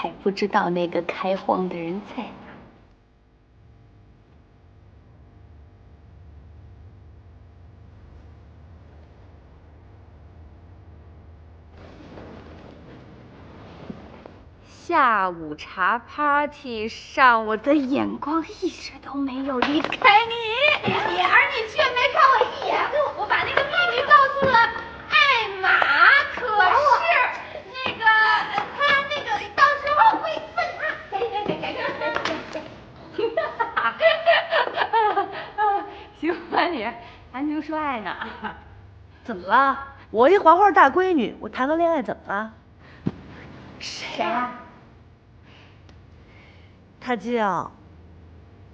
还不知道那个开荒的人在哪。下午茶 party 上，我的眼光一直都没有离开你，而你却没看我一眼。我把那个秘密告诉了艾玛，可是那个他那个到时候会问他。行吧你，还能说爱呢？怎么了？我一黄花大闺女，我谈个恋爱怎么了？谁啊？他叫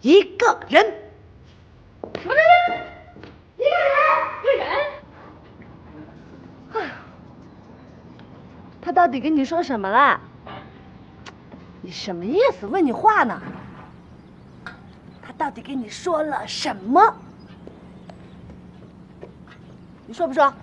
一个人。什么人？一个人？哎呦，他到底跟你说什么了？你什么意思？问你话呢？他到底跟你说了什么？你说不说？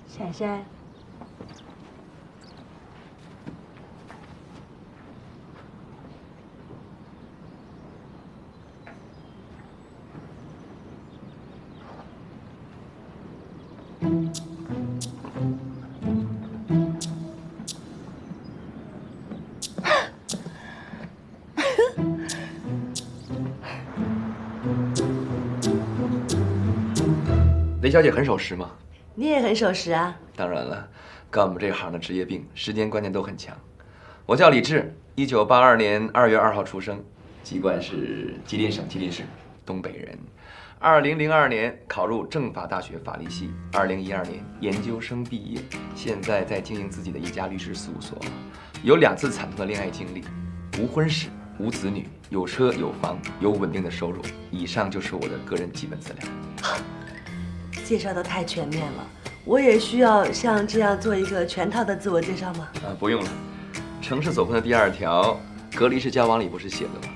珊珊，雷小姐很守时吗？你也很守时啊。当然了，干我们这行的职业病，时间观念都很强。我叫李志，1982年2月2号出生，籍贯是吉林省吉林市，东北人。2002年考入政法大学法律系，2012年研究生毕业，现在在经营自己的一家律师事务所，有2次惨痛的恋爱经历，无婚史，无子女，有车有房，有稳定的收入。以上就是我的个人基本资料。介绍的太全面了，我也需要像这样做一个全套的自我介绍吗？不用了。城市走婚的第2条，隔离式交往里不是写的吗？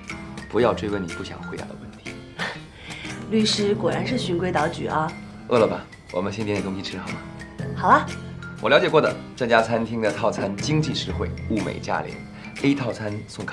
不要追问你不想回答的问题。律师果然是循规蹈矩啊。饿了吧？我们先点点东西吃好吗？好啊。我了解过的这家餐厅的套餐经济实惠，物美价廉。A 套餐送